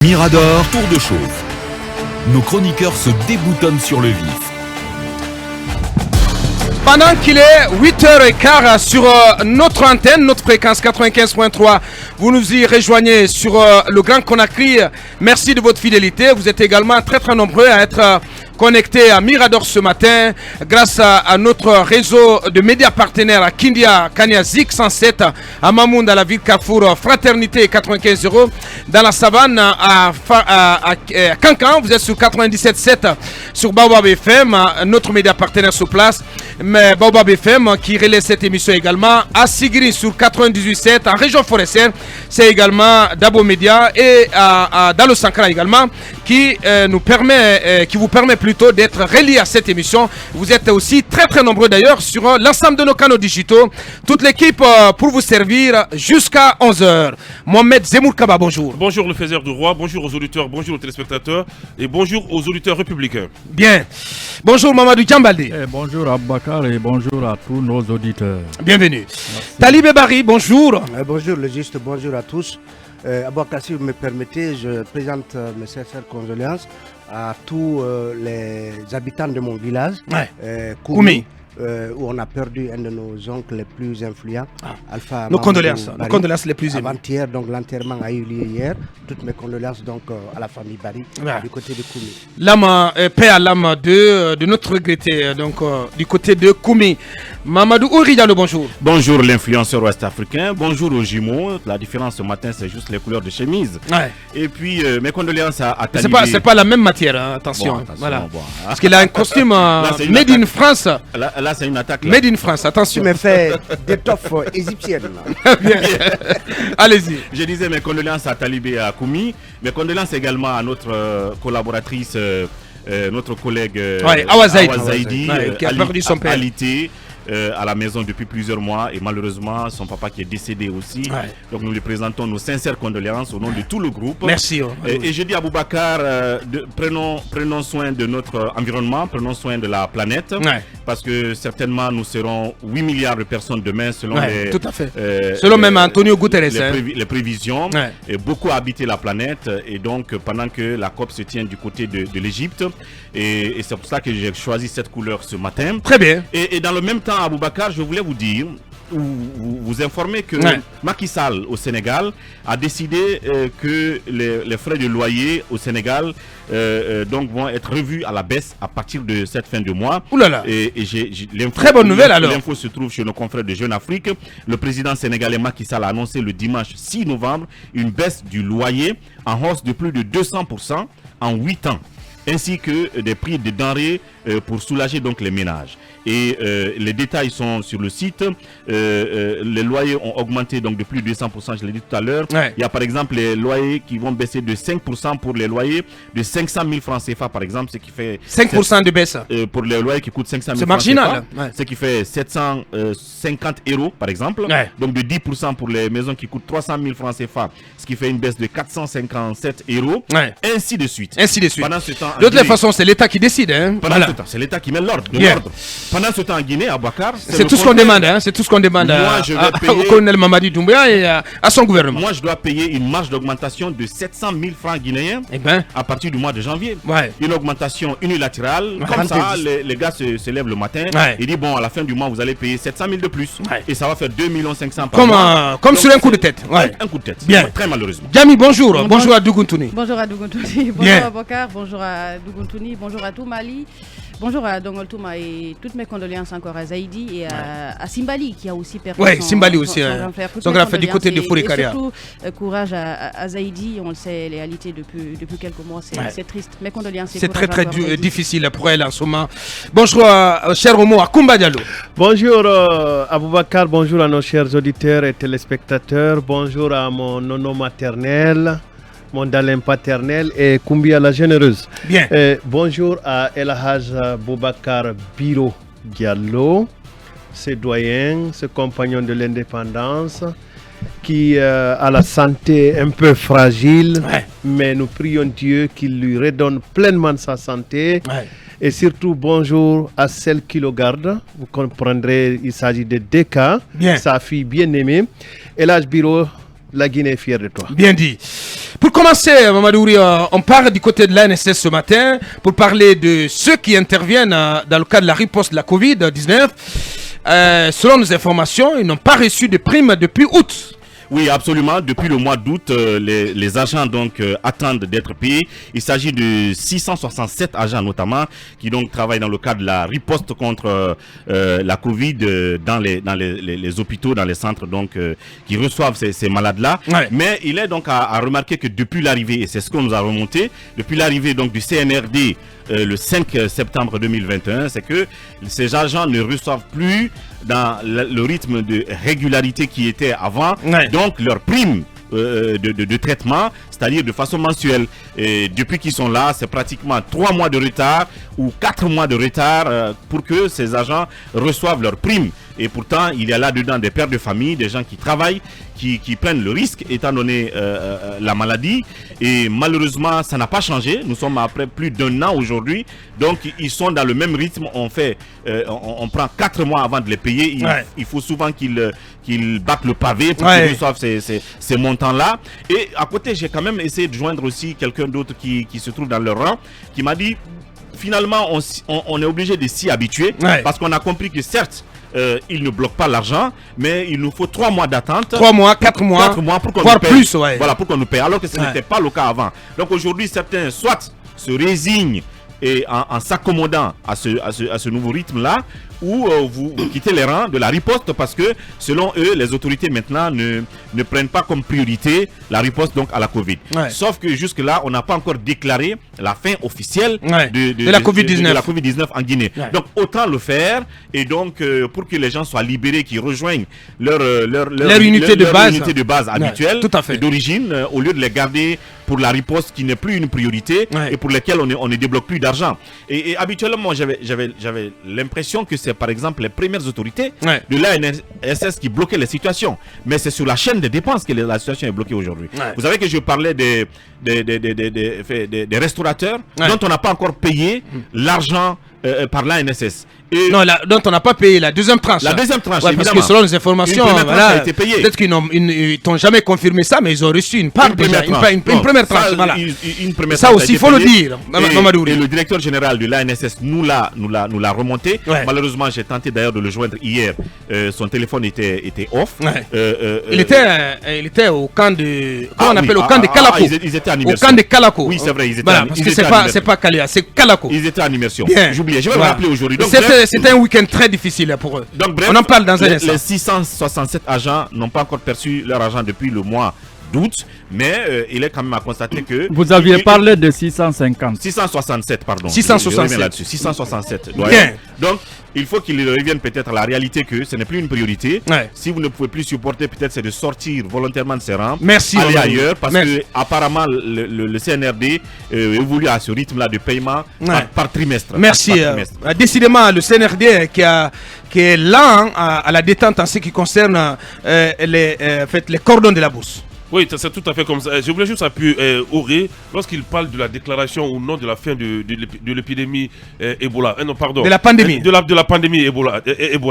Mirador, tour de chauffe. Nos chroniqueurs se déboutonnent sur le vif. Pendant qu'il est 8h15 sur notre antenne, notre fréquence 95.3, vous nous y rejoignez sur le Grand Conakry. Merci de votre fidélité. Vous êtes également très nombreux à être connectés à Mirador ce matin grâce à notre réseau de médias partenaires à Kindia, Kanya Zik 107, à Mamoun, à la ville Carrefour, Fraternité 95.0, dans la savane à Cancan, vous êtes sur 97.7 sur Baobab FM, notre média partenaire sur place, mais Baobab FM qui relaie cette émission également à Sigiri sur 98.7 en région forestière, c'est également Dabo Média et à Dalo Sankara également qui vous permet plutôt d'être relié à cette émission. Vous êtes aussi très nombreux d'ailleurs sur l'ensemble de nos canaux digitaux. Toute l'équipe pour vous servir jusqu'à 11h. Mohamed Zemour Kaba, bonjour. Bonjour le faiseur du roi, bonjour aux auditeurs, bonjour aux téléspectateurs et bonjour aux auditeurs républicains. Bien. Bonjour Mamadou Djambaldi. Bonjour Aboubakar et bonjour à tous nos auditeurs. Bienvenue. Talibé Bari, bonjour. Bonjour le juste, bonjour à tous. Aboubakar, si vous me permettez, je présente mes sincères condoléances à tous les habitants de mon village, Koumi, où on a perdu un de nos oncles les plus influents, Alpha. Nos condoléances les plus émues. Avant-hier, donc l'enterrement a eu lieu hier. Toutes mes condoléances donc à la famille Bari, du côté de Koumi. L'âme, paix à l'âme de notre regretté, donc du côté de Koumi. Mamadou Ouridjalo, bonjour. Bonjour l'influenceur ouest-africain, bonjour aux jumeaux. La différence ce matin, c'est juste les couleurs de chemise. Ouais. Et puis mes condoléances à Talibé. C'est pas la même matière, hein, attention. Bon, voilà. Bon, hein. Parce qu'il a un costume made in France. Là, c'est une attaque. Là. Made in France, attention. Tu me fais d'étoffe égyptienne. Bien. Allez-y. Je disais mes condoléances à Talibé et à Koumi. Mes condoléances également à notre collaboratrice, notre collègue Awa Zaidi, qui a perdu son père. Alité, à la maison depuis plusieurs mois et malheureusement son papa qui est décédé aussi. Donc nous lui présentons nos sincères condoléances au nom de tout le groupe. Merci. Et je dis à Boubacar, prenons soin de notre environnement, prenons soin de la planète, parce que certainement nous serons 8 milliards de personnes demain selon tout à fait. Selon même Antonio Guterres. Les prévisions. Et beaucoup habiter la planète et donc pendant que la COP se tient du côté de l'Égypte et c'est pour ça que j'ai choisi cette couleur ce matin. Très bien. Et dans le même temps, Aboubakar, je voulais vous dire, vous informer que Macky Sall au Sénégal a décidé que les frais de loyer au Sénégal donc vont être revus à la baisse à partir de cette fin de mois. Ouh là là. Et très bonne nouvelle alors. L'info se trouve chez nos confrères de Jeune Afrique. Le président sénégalais Macky Sall a annoncé le dimanche 6 novembre une baisse du loyer en hausse de plus de 200% en 8 ans. Ainsi que des prix des denrées pour soulager donc les ménages. Et les détails sont sur le site. Les loyers ont augmenté donc de plus de 200%, je l'ai dit tout à l'heure. Il y a par exemple les loyers qui vont baisser de 5% pour les loyers de 500 000 francs CFA par exemple, ce qui fait 5% de baisse. pour les loyers qui coûtent 500 000 francs. C'est marginal. CFA, ce qui fait 750 euros par exemple. Donc de 10% pour les maisons qui coûtent 300 000 francs CFA, ce qui fait une baisse de 457 euros. Ainsi de suite. Pendant ce temps, de toute façon, c'est l'État qui décide. Hein. Pendant ce temps, c'est l'État qui met l'ordre. Pendant ce temps en Guinée, à Bakar, c'est tout ce qu'on demande. Hein. C'est tout ce qu'on demande au colonel Mamadi Doumbouya et à son gouvernement. Moi, je dois payer une marge d'augmentation de 700 000 francs guinéens à partir du mois de janvier. Une augmentation unilatérale. Comme ça, les gars se lèvent le matin et disent bon, à la fin du mois, vous allez payer 700 000 de plus. Et ça va faire 2 500 000 par mois. Comme sur un coup de tête. Un coup de tête. Bien. Très malheureusement. Jami, bonjour. Bonjour à Dougountouni. Bonjour à Dougountouni. Bonjour à Bokar. Bonjour à Dougountouni. Bonjour à tout Mali. Bonjour à Dongol Touma et toutes mes condoléances encore à Zaidi et à Simbali qui a aussi perdu Simbali aussi, son grand frère du côté de Fourikaria. Et surtout, courage à Zaidi, on le sait, les réalités depuis quelques mois, c'est triste. Mes condoléances. C'est très difficile pour elle en ce moment. Bonjour, cher Omo, à Koumba Diallo. Bonjour Aboubakar, bonjour à nos chers auditeurs et téléspectateurs, bonjour à mon nono maternel. Mon dalin paternel et Koumbia la généreuse. Bien. Bonjour à El Haj Boubacar Biro Diallo, ce doyen, ce compagnon de l'indépendance qui a la santé un peu fragile, mais nous prions Dieu qu'il lui redonne pleinement sa santé. Et surtout, bonjour à celle qui le garde. Vous comprendrez, il s'agit de Deka, sa fille bien-aimée. El Haj Biro la Guinée est fière de toi. Bien dit. Pour commencer, Mamadouri, on part du côté de l'ANSS ce matin pour parler de ceux qui interviennent dans le cadre de la riposte de la Covid-19. Selon nos informations, ils n'ont pas reçu de primes depuis août. Oui, absolument. Depuis le mois d'août, les agents donc attendent d'être payés. Il s'agit de 667 agents notamment qui donc travaillent dans le cadre de la riposte contre la Covid dans les hôpitaux, dans les centres donc qui reçoivent ces malades-là. Ouais. Mais il est donc à remarquer que depuis l'arrivée, et c'est ce qu'on nous a remonté, depuis l'arrivée donc du CNRD le 5 septembre 2021, c'est que ces agents ne reçoivent plus dans le rythme de régularité qui était avant, donc leur prime de traitement, c'est-à-dire de façon mensuelle. Et depuis qu'ils sont là, c'est pratiquement 3 mois de retard ou 4 mois de retard pour que ces agents reçoivent leur prime. Et pourtant, il y a là-dedans des pères de famille, des gens qui travaillent, qui prennent le risque étant donné la maladie. Et malheureusement, ça n'a pas changé. Nous sommes après plus d'1 an aujourd'hui. Donc, ils sont dans le même rythme. On prend 4 mois avant de les payer. Il faut souvent qu'ils battent le pavé pour qu'ils reçoivent ces montants-là. Et à côté, j'ai quand même essayé de joindre aussi quelqu'un d'autre qui se trouve dans leur rang, qui m'a dit, finalement, on est obligé de s'y habituer parce qu'on a compris que certes, il ne bloque pas l'argent, mais il nous faut 3 mois d'attente. 3 mois, 4 mois, 4 mois pour qu'on voire nous paye. Plus, Voilà, pour qu'on nous paye. Alors que ce n'était pas le cas avant. Donc aujourd'hui, certains soit se résignent et en s'accommodant à ce nouveau rythme-là, ou vous quittez les rangs de la riposte parce que selon eux, les autorités maintenant ne prennent pas comme priorité la riposte donc à la Covid. Sauf que jusque-là, on n'a pas encore déclaré la fin officielle de la Covid-19 en Guinée. Donc autant le faire et donc pour que les gens soient libérés, qu'ils rejoignent leur unité de base habituelle d'origine, au lieu de les garder pour la riposte qui n'est plus une priorité et pour lesquelles on ne débloque plus d'argent. Et habituellement, moi, j'avais l'impression que c'est par exemple les premières autorités de l'ANSS qui bloquaient les situations. Mais c'est sur la chaîne des dépenses que la situation est bloquée aujourd'hui. Vous savez que je parlais des restaurateurs dont on n'a pas encore payé l'argent par l'ANSS. Non, dont on n'a pas payé la deuxième tranche. La deuxième tranche, parce que selon les informations, a été payée. Peut-être qu'ils n'ont jamais confirmé ça, mais ils ont reçu une part déjà, une première tranche. Voilà. Ça aussi, il faut le dire, Mamadouri. Et le directeur général de l'ANSS nous l'a remonté. Malheureusement, j'ai tenté d'ailleurs de le joindre hier. Son téléphone était off. Il était au camp de... Comment on appelle au camp de Kalako. Ils étaient en immersion. Au camp de Kalako. Oui, c'est vrai. Ils étaient voilà, parce que c'est pas Kalia, c'est Kalako. Ils étaient en immersion. J'oubliais, je vais le rappeler aujourd'hui. C'était un week-end très difficile pour eux. Donc, bref, on en parle dans un instant. Les 667 agents n'ont pas encore perçu leur argent depuis le mois d'août, mais il est quand même à constater que... Vous aviez parlé de 650. 667, pardon. 667. 667. Donc, il faut qu'ils reviennent peut-être à la réalité que ce n'est plus une priorité. Si vous ne pouvez plus supporter, peut-être c'est de sortir volontairement de ces rangs. Merci. Aller ailleurs, parce que apparemment le CNRD évolue à ce rythme-là de paiement par trimestre. Merci. Décidément, le CNRD qui est lent à la détente en ce qui concerne les cordons de la bourse. Oui, c'est tout à fait comme ça. Je voulais juste appuyer Auré lorsqu'il parle de la déclaration ou non de la fin de l'épidémie Ebola. Non, pardon. De la pandémie. De la pandémie Ebola.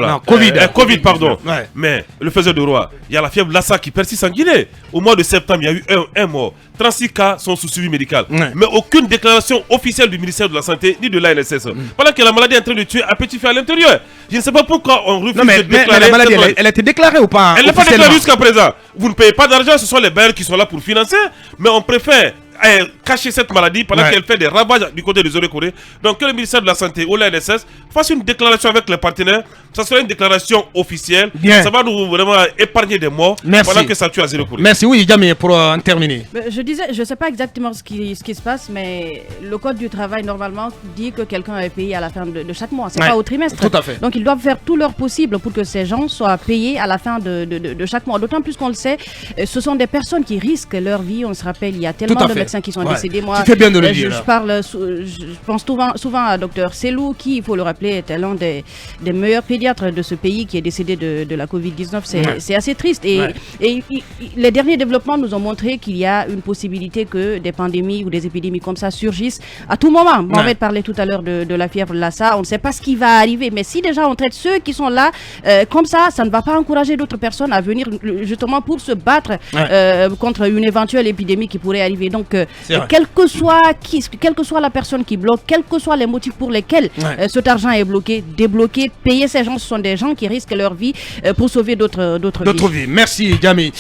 Non, Covid. Covid, pardon. Mais le faiseur de roi, il y a la fièvre Lassa qui persiste en Guinée. Au mois de septembre, il y a eu un mort. 36 cas sont sous suivi médical. Mais aucune déclaration officielle du ministère de la Santé ni de l'ANSS. Pendant que la maladie est en train de tuer un petit feu à l'intérieur. Je ne sais pas pourquoi on refuse de déclarer. Mais la maladie, elle a été déclarée ou pas? Elle n'est pas déclarée jusqu'à présent. Vous ne payez pas d'argent, ce sont les bailleurs qui sont là pour financer. Mais on préfère cacher cette maladie pendant qu'elle fait des ravages du côté des Orécorées. Donc que le ministère de la Santé ou l'ANSS fasse une déclaration avec les partenaires. Ça sera une déclaration officielle. Ça va nous vraiment épargner des morts pendant que ça tue à Orécorées. Merci. Oui, Djamé, pour en terminer. Je disais, je ne sais pas exactement ce qui se passe, mais le code du travail normalement dit que quelqu'un est payé à la fin de chaque mois. C'est pas au trimestre. Tout à fait. Donc ils doivent faire tout leur possible pour que ces gens soient payés à la fin de chaque mois. D'autant plus qu'on le sait, ce sont des personnes qui risquent leur vie. On se rappelle, il y a tellement de médecins qui sont décédés. Moi, tu fais bien de le dire. Je pense souvent à Dr Selou, qui, il faut le rappeler, était l'un des meilleurs pédiatres pédiatre de ce pays qui est décédé de la Covid-19. C'est assez triste. Et les derniers développements nous ont montré qu'il y a une possibilité que des pandémies ou des épidémies comme ça surgissent à tout moment. Mohamed parlait tout à l'heure de la fièvre Lassa. On ne sait pas ce qui va arriver. Mais si déjà on traite ceux qui sont là comme ça ne va pas encourager d'autres personnes à venir justement pour se battre contre une éventuelle épidémie qui pourrait arriver. Donc, quelle que soit la personne qui bloque, quels que soient les motifs pour lesquels cet argent est bloqué, débloqué, payer ces gens, ce sont des gens qui risquent leur vie pour sauver d'autres vies. Merci, Djamil.